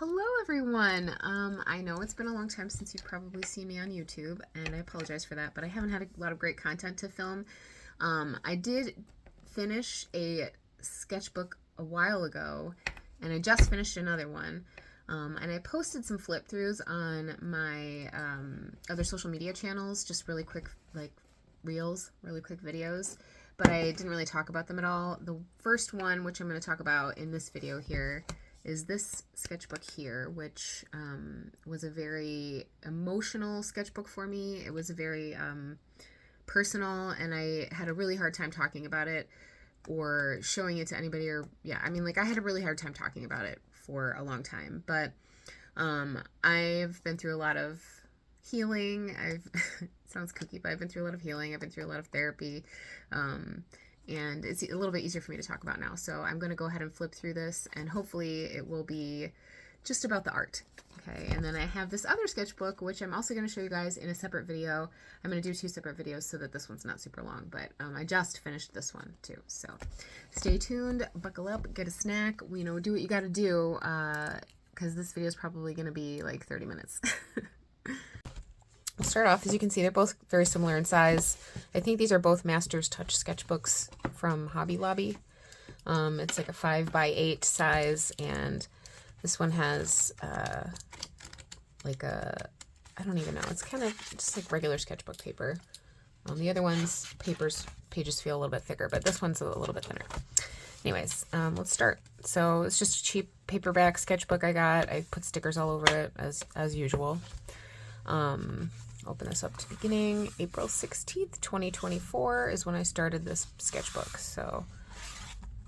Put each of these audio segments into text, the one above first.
Hello everyone. I know it's been a long time since you've probably seen me on YouTube, and I apologize for that, but I haven't had a lot of great content to film. I did finish a sketchbook a while ago, and I just finished another one. And I posted some flip throughs on my other social media channels, just really quick, like reels, really quick videos, but I didn't really talk about them at all. The first one, which I'm going to talk about in this video here, is this sketchbook here, which was a very emotional sketchbook for me. It was a very personal, and I had a really hard time talking about it or showing it to anybody, or I had a really hard time talking about it for a long time. But I've been through a lot of healing. It sounds kooky, but I've been through a lot of healing. I've been through a lot of therapy. And it's a little bit easier for me to talk about now. So I'm going to go ahead and flip through this, and hopefully it will be just about the art. Okay, and then I have this other sketchbook, which I'm also going to show you guys in a separate video. I'm going to do two separate videos so that this one's not super long, but I just finished this one too. So stay tuned, buckle up, get a snack, do what you got to do, because this video is probably going to be like 30 minutes. We'll start off, as you can see, they're both very similar in size. I think these are both Master's Touch sketchbooks from Hobby Lobby. It's like a 5x8 size, and this one has like a, I don't even know, it's kind of just like regular sketchbook paper. The other one's pages feel a little bit thicker, but this one's a little bit thinner. Anyways, let's start. So it's just a cheap paperback sketchbook I got. I put stickers all over it as usual. Open this up to the beginning. April 16th, 2024 is when I started this sketchbook. So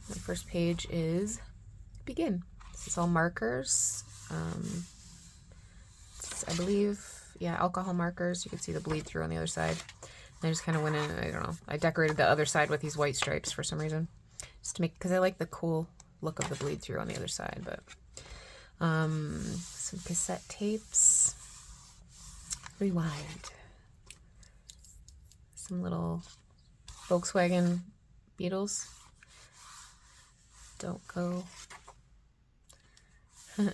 the first page is begin. This is all markers. I believe, yeah, alcohol markers. You can see the bleed through on the other side. And I just kind of went in and I don't know. I decorated the other side with these white stripes for some reason, just to make, because I like the cool look of the bleed through on the other side. But some cassette tapes. Rewind. Some little Volkswagen Beetles. Don't go.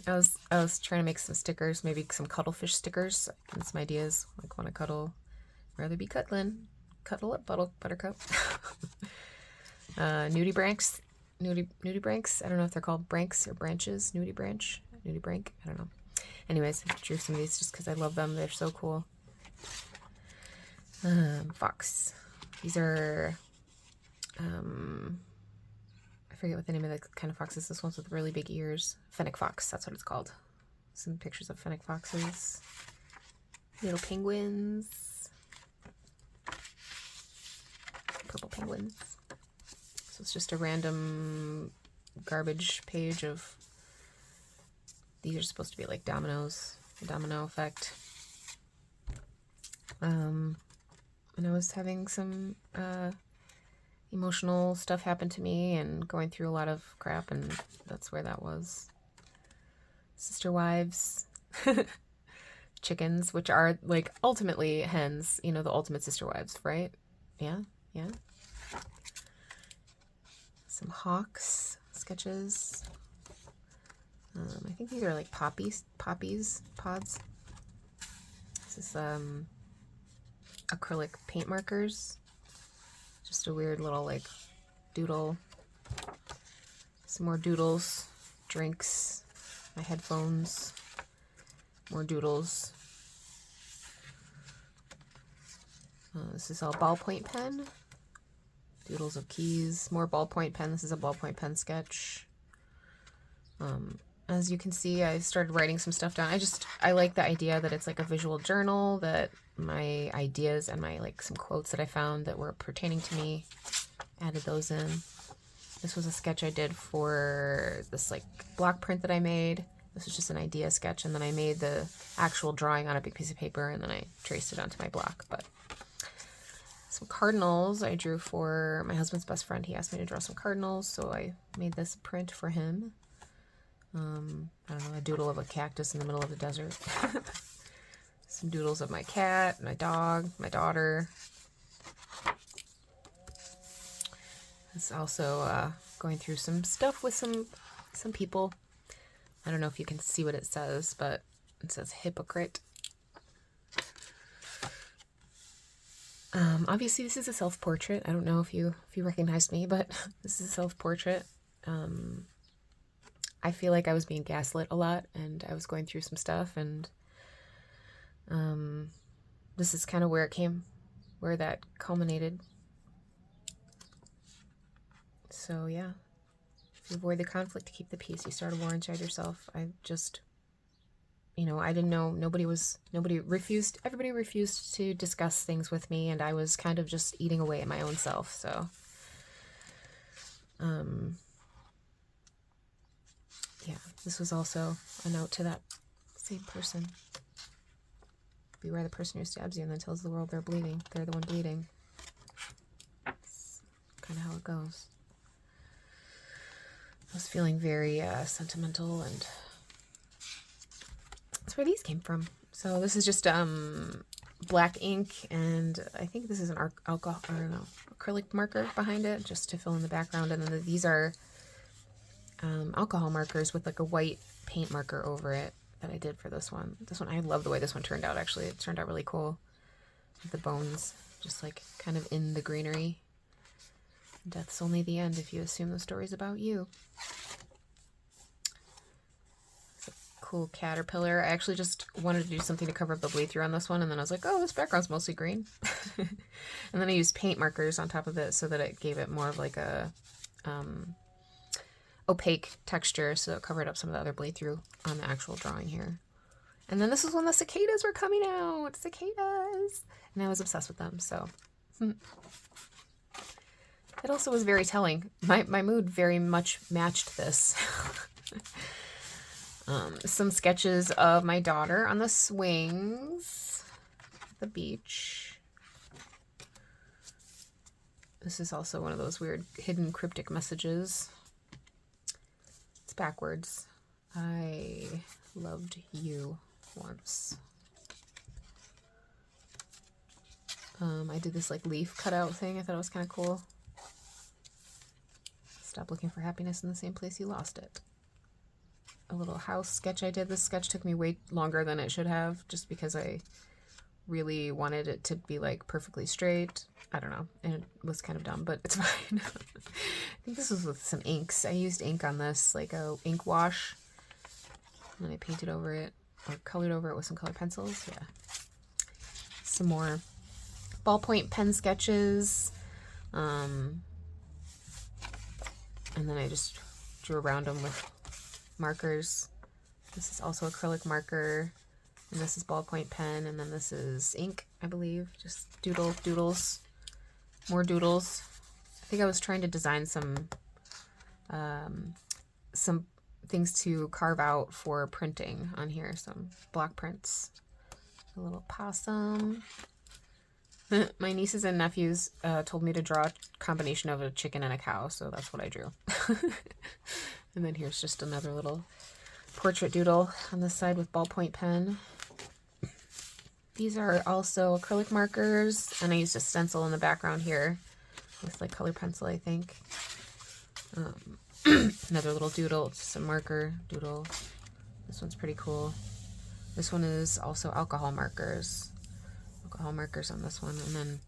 I was trying to make some stickers, maybe some cuttlefish stickers, and some ideas, like want to cuddle, rather be cuddling, cuddle up, buttercup. Nudie branks, nudie branks. I don't know if they're called branks or branches. Nudie branch, nudie brank. I don't know. Anyways, I drew some of these just because I love them. They're so cool. Fox. These are, I forget what the name of the kind of fox is. This one's with really big ears. Fennec fox, that's what it's called. Some pictures of fennec foxes. Little penguins. Purple penguins. So it's just a random garbage page of, these are supposed to be like dominoes, the domino effect. And I was having some emotional stuff happen to me and going through a lot of crap, and that's where that was. Sister wives. Chickens, which are like ultimately hens, the ultimate sister wives, right? Yeah. Some hawks sketches. I think these are like pods. This is acrylic paint markers. Just a weird little like doodle. Some more doodles, drinks, my headphones, more doodles. This is all ballpoint pen. Doodles of keys, more ballpoint pen. This is a ballpoint pen sketch. As you can see, I started writing some stuff down. I like the idea that it's like a visual journal, that my ideas and my like some quotes that I found that were pertaining to me, added those in. This was a sketch I did for this like block print that I made. This was just an idea sketch, and then I made the actual drawing on a big piece of paper, and then I traced it onto my block. But some cardinals I drew for my husband's best friend. He asked me to draw some cardinals, so I made this print for him. I don't know, a doodle of a cactus in the middle of the desert. Some doodles of my cat, my dog, my daughter. It's also going through some stuff with some people. I don't know if you can see what it says, but it says hypocrite. Obviously this is a self-portrait. I don't know if you recognized me, but this is a self-portrait. I feel like I was being gaslit a lot, and I was going through some stuff, and this is kind of where that culminated. So yeah, if you avoid the conflict, keep the peace. You start a war inside yourself. I just, I didn't know, everybody refused to discuss things with me, and I was kind of just eating away at my own self. So, yeah, this was also a note to that same person. Beware the person who stabs you and then tells the world they're bleeding. They're the one bleeding. That's kind of how it goes. I was feeling very sentimental, and that's where these came from. So this is just black ink, and I think this is an acrylic marker behind it, just to fill in the background. And then these are alcohol markers with like a white paint marker over it that I did for this one. This one, I love the way this one turned out, actually. It turned out really cool. The bones just like kind of in the greenery. Death's only the end if you assume the story's about you. It's a cool caterpillar. I actually just wanted to do something to cover up the bleed through on this one, and then I was like, oh, this background's mostly green. And then I used paint markers on top of it so that it gave it more of like a opaque texture, so it covered up some of the other bleed through on the actual drawing here. And then this is when the cicadas were coming out. Cicadas! And I was obsessed with them, so. It also was very telling. My mood very much matched this. Some sketches of my daughter on the swings at the beach. This is also one of those weird hidden cryptic messages. It's backwards. I loved you once. I did this like leaf cutout thing. I thought it was kind of cool. Stop looking for happiness in the same place you lost it. A little house sketch I did. This sketch took me way longer than it should have, just because I really wanted it to be like perfectly straight. I don't know, and it was kind of dumb, but it's fine. I think this was with some inks. I used ink on this, like a ink wash, and then I painted over it, or colored over it with some colored pencils. Yeah. Some more ballpoint pen sketches. And then I just drew around them with markers. This is also acrylic marker, and this is ballpoint pen, and then this is ink, I believe. Just doodles, more doodles. I think I was trying to design some things to carve out for printing on here, some block prints. A little possum. My nieces and nephews told me to draw a combination of a chicken and a cow, so that's what I drew. And then here's just another little portrait doodle on this side with ballpoint pen. These are also acrylic markers, and I used a stencil in the background here with like color pencil, I think. Another little doodle, it's just a marker doodle. This one's pretty cool. This one is also alcohol markers. Alcohol markers on this one, and then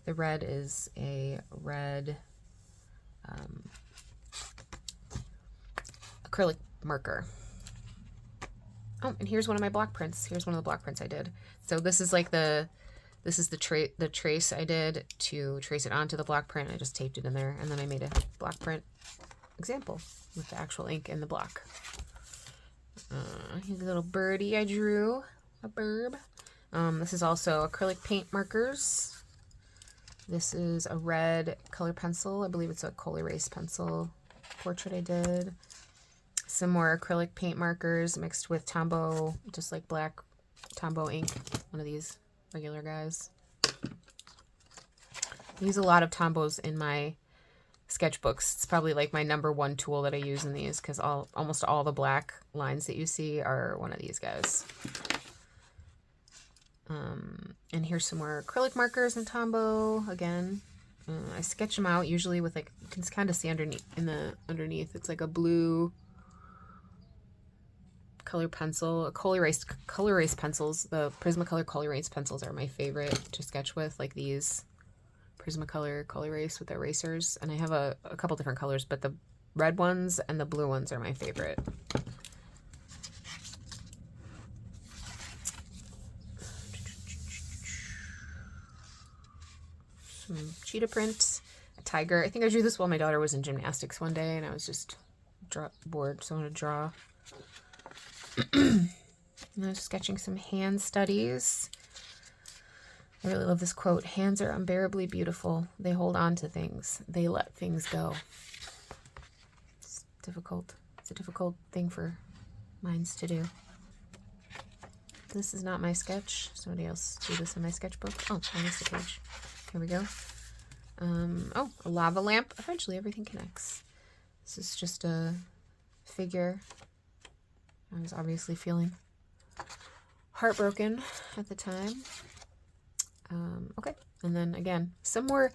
the red is a red acrylic marker. Oh, and here's one of my block prints. Here's one of the block prints I did. So this is like the trace I did to trace it onto the block print. I just taped it in there, and then I made a block print example with the actual ink in the block. Here's a little birdie I drew, a burb. This is also acrylic paint markers. This is a red color pencil. I believe it's a coal erase pencil portrait I did. Some more acrylic paint markers mixed with Tombow, just like black Tombow ink. One of these regular guys. I use a lot of Tombows in my sketchbooks. It's probably like my #1 tool that I use in these, because almost all the black lines that you see are one of these guys. And here's some more acrylic markers in Tombow again. I sketch them out usually with like, you can kind of see underneath, it's like a blue color pencil, color erase pencils. The Prismacolor color erase pencils are my favorite to sketch with, like these Prismacolor color erase with erasers. And I have a couple different colors, but the red ones and the blue ones are my favorite. Some cheetah print, a tiger. I think I drew this while my daughter was in gymnastics one day, and I was just bored, so I want to draw. And I was sketching some hand studies. I really love this quote. Hands are unbearably beautiful. They hold on to things. They let things go. It's difficult. It's a difficult thing for minds to do. This is not my sketch. Somebody else do this in my sketchbook. Oh, I missed a page. Here we go. Oh, a lava lamp. Eventually everything connects. This is just a figure. I was obviously feeling heartbroken at the time. Okay, and then again, some more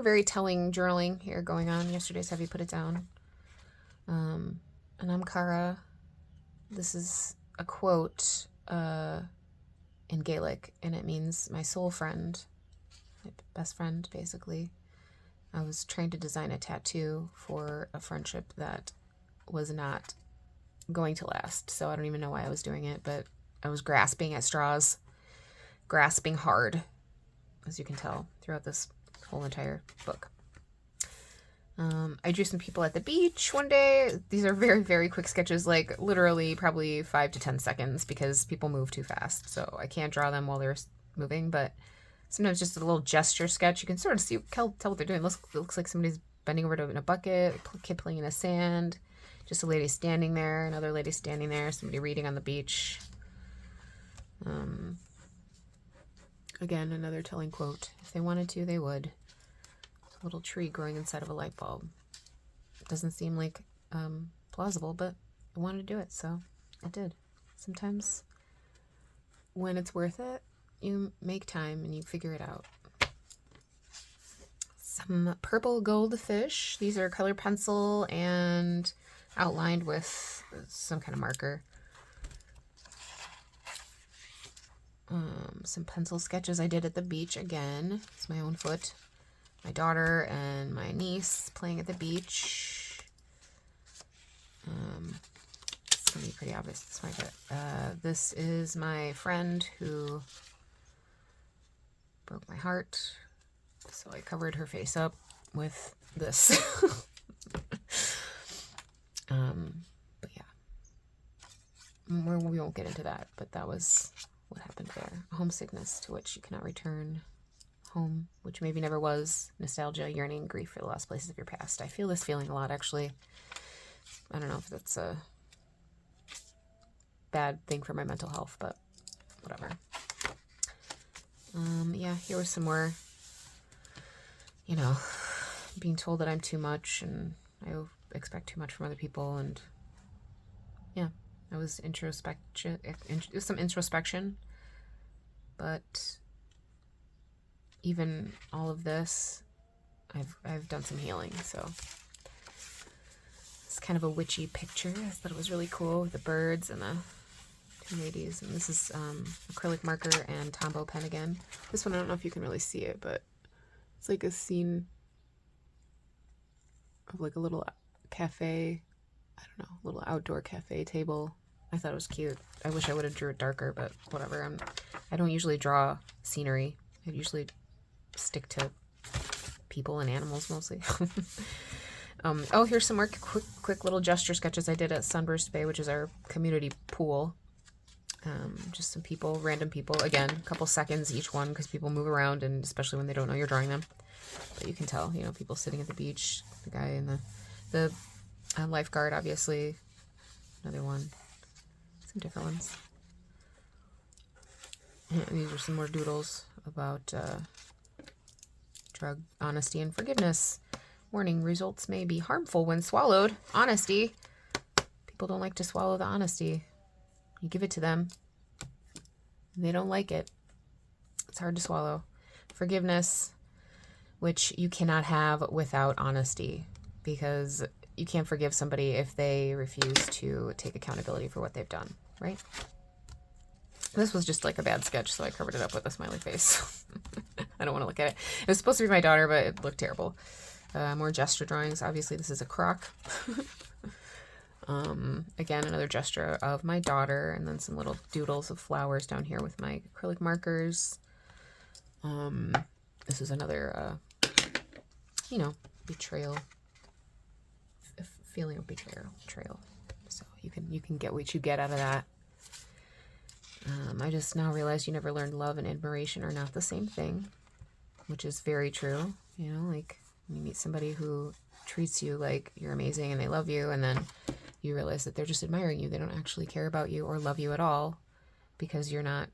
very telling journaling here going on. Yesterday's Have You Put It Down? And I'm Cara. This is a quote in Gaelic, and it means my soul friend, my best friend, basically. I was trying to design a tattoo for a friendship that was not going to last, so I don't even know why I was doing it, but I was grasping at straws, grasping hard, as you can tell throughout this whole entire book. I drew some people at the beach one day. These are very, very quick sketches, like literally probably 5 to 10 seconds, because people move too fast, so I can't draw them while they're moving, but sometimes just a little gesture sketch. You can sort of see, tell what they're doing. It looks like somebody's bending over to in a bucket, a kid playing in the sand, just a lady standing there, another lady standing there, somebody reading on the beach. Again, another telling quote. If they wanted to, they would. A little tree growing inside of a light bulb. It doesn't seem like plausible, but I wanted to do it, so I did. Sometimes when it's worth it, you make time and you figure it out. Some purple goldfish. These are color pencil and outlined with some kind of marker. Some pencil sketches I did at the beach again. It's my own foot. My daughter and my niece playing at the beach. It's going to be pretty obvious this market. This is my friend who broke my heart, so I covered her face up with this. But yeah, we won't get into that, but that was what happened there. Homesickness to which you cannot return. Home, which maybe never was. Nostalgia, yearning, grief for the lost places of your past. I feel this feeling a lot, actually. I don't know if that's a bad thing for my mental health, but whatever. Yeah, here was some more, being told that I'm too much and I expect too much from other people, and yeah, I was some introspection, but even all of this, I've done some healing, so it's kind of a witchy picture. I thought it was really cool with the birds and the two ladies, and this is acrylic marker and Tombow pen again. This one, I don't know if you can really see it, but it's like a scene of like a little cafe, I don't know, little outdoor cafe table. I thought it was cute. I wish I would have drew it darker, but whatever. I don't usually draw scenery. I usually stick to people and animals mostly. Oh, here's some more quick little gesture sketches I did at Sunburst Bay, which is our community pool. Just some people, random people. Again, a couple seconds each one, because people move around, and especially when they don't know you're drawing them. But you can tell, people sitting at the beach, the guy in the lifeguard, obviously. Another one. Some different ones. And these are some more doodles about drug honesty and forgiveness. Warning, results may be harmful when swallowed. Honesty. People don't like to swallow the honesty. You give it to them. They don't like it. It's hard to swallow. Forgiveness, which you cannot have without honesty, because you can't forgive somebody if they refuse to take accountability for what they've done, right? This was just like a bad sketch, so I covered it up with a smiley face. I don't want to look at it. It was supposed to be my daughter, but it looked terrible. More gesture drawings. Obviously, this is a croc. Again, another gesture of my daughter, and then some little doodles of flowers down here with my acrylic markers. This is another, you know, betrayal, feeling of betrayal. So you can get what you get out of that. I just now realized you never learned love and admiration are not the same thing, which is very true. You know, like when you meet somebody who treats you like you're amazing and they love you, and then you realize that they're just admiring you. They don't actually care about you or love you at all because you're not,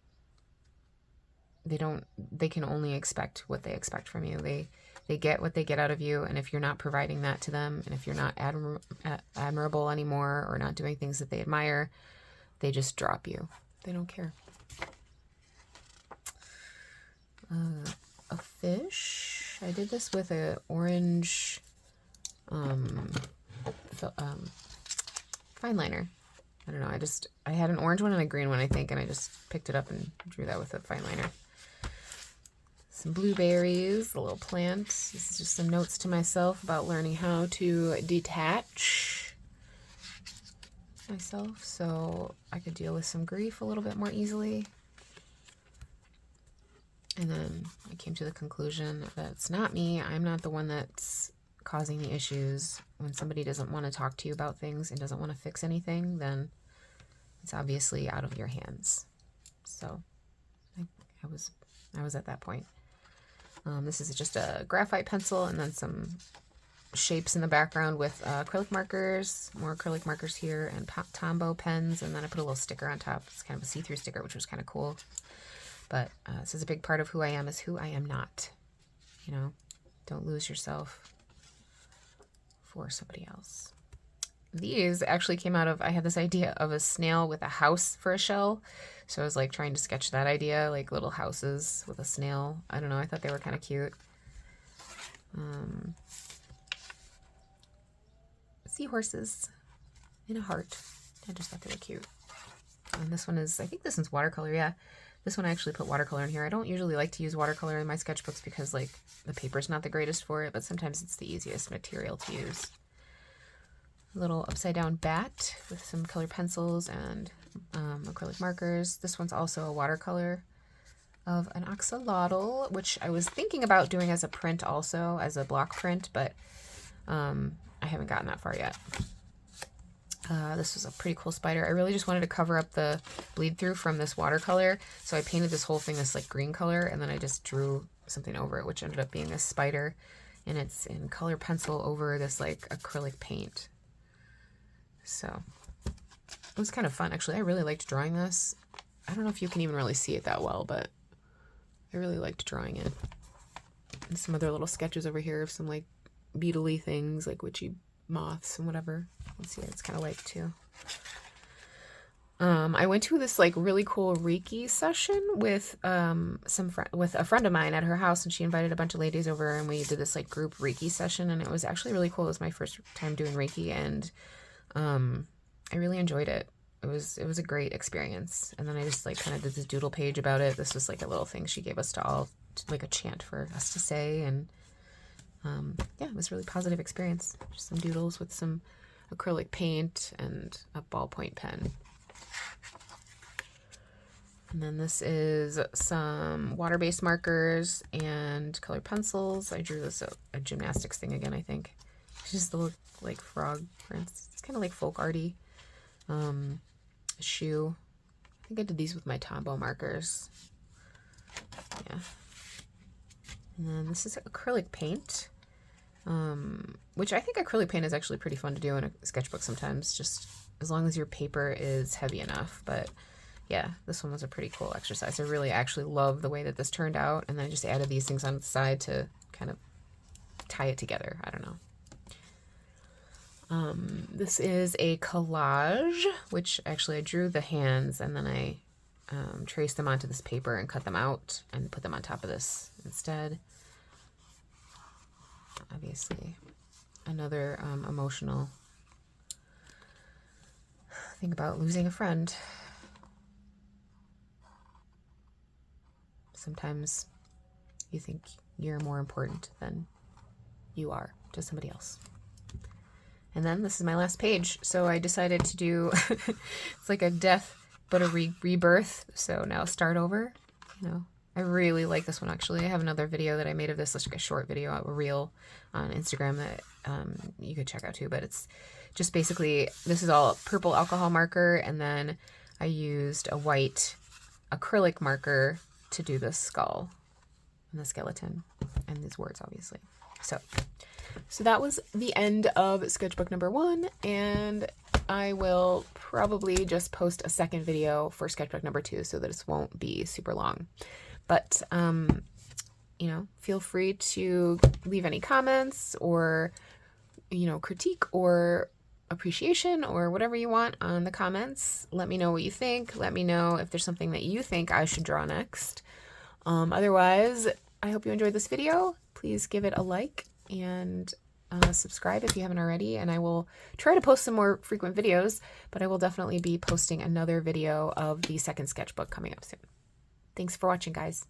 they can only expect what they expect from you. They get what they get out of you, and if you're not providing that to them, and if you're not admirable anymore or not doing things that they admire, they just drop you. They don't care. A fish. I did this with an orange fine liner. I don't know. I had an orange one and a green one, I think, and I just picked it up and drew that with a fine liner. Some blueberries, a little plant. This is just some notes to myself about learning how to detach myself so I could deal with some grief a little bit more easily. And then I came to the conclusion that it's not me. I'm not the one that's causing the issues. When somebody doesn't want to talk to you about things and doesn't want to fix anything, then it's obviously out of your hands. So I was at that point. This is just a graphite pencil and then some shapes in the background with acrylic markers, more acrylic markers here, and Tombow pens, and then I put a little sticker on top. It's kind of a see-through sticker, which was kind of cool. But this is a big part of who I am, is who I am not. You know, don't lose yourself for somebody else. These actually came out of, I had this idea of a snail with a house for a shell. So I was like trying to sketch that idea, like little houses with a snail. I don't know, I thought they were kind of cute. Seahorses in a heart. I just thought they were cute. And this one is, I think this one's watercolor, yeah. This one I actually put watercolor in here. I don't usually like to use watercolor in my sketchbooks because like the paper's not the greatest for it, but sometimes it's the easiest material to use. A little upside down bat with some colored pencils and acrylic markers. This one's also a watercolor of an oxalottle, which I was thinking about doing as a print also, as a block print, but I haven't gotten that far yet. This was a pretty cool spider. I really just wanted to cover up the bleed through from this watercolor, so I painted this whole thing this like green color, and then I just drew something over it, which ended up being this spider, and it's in color pencil over this like acrylic paint. So it was kind of fun, actually. I really liked drawing this. I don't know if you can even really see it that well, but I really liked drawing it. And some other little sketches over here of some like beetle-y things, like witchy moths and whatever. You can see what it's kind of like too. I went to this like really cool Reiki session with with a friend of mine at her house, and she invited a bunch of ladies over, and we did this like group Reiki session, and it was actually really cool. It was my first time doing Reiki, and I really enjoyed it. It was a great experience. And then I just like kind of did this doodle page about it. This was like a little thing she gave us to all, like a chant for us to say, and yeah, it was a really positive experience. Just some doodles with some acrylic paint and a ballpoint pen. And then this is some water-based markers and colored pencils. I drew this a gymnastics thing again, I think. It's just the little like frog prints. It's kind of like folk arty. A shoe. I think I did these with my Tombow markers. Yeah. And then this is acrylic paint, which I think acrylic paint is actually pretty fun to do in a sketchbook sometimes, just as long as your paper is heavy enough. But yeah, this one was a pretty cool exercise. I really actually love the way that this turned out, and then I just added these things on the side to kind of tie it together. I don't know. This is a collage, which actually I drew the hands, and then I traced them onto this paper and cut them out and put them on top of this instead. Obviously, another emotional think about losing a friend. Sometimes you think you're more important than you are to somebody else. And then this is my last page. So I decided to do, it's like a death, but a rebirth. So now start over, you know. I really like this one, actually. I have another video that I made of this, like a short video, a reel on Instagram that you could check out too. But it's just basically, this is all purple alcohol marker, and then I used a white acrylic marker to do the skull and the skeleton and these words, obviously. So that was the end of sketchbook number 1, and I will probably just post a second video for sketchbook number 2 so that this won't be super long. But, you know, feel free to leave any comments or, you know, critique or appreciation or whatever you want on the comments. Let me know what you think. Let me know if there's something that you think I should draw next. Otherwise, I hope you enjoyed this video. Please give it a like and subscribe if you haven't already. And I will try to post some more frequent videos, but I will definitely be posting another video of the second sketchbook coming up soon. Thanks for watching, guys.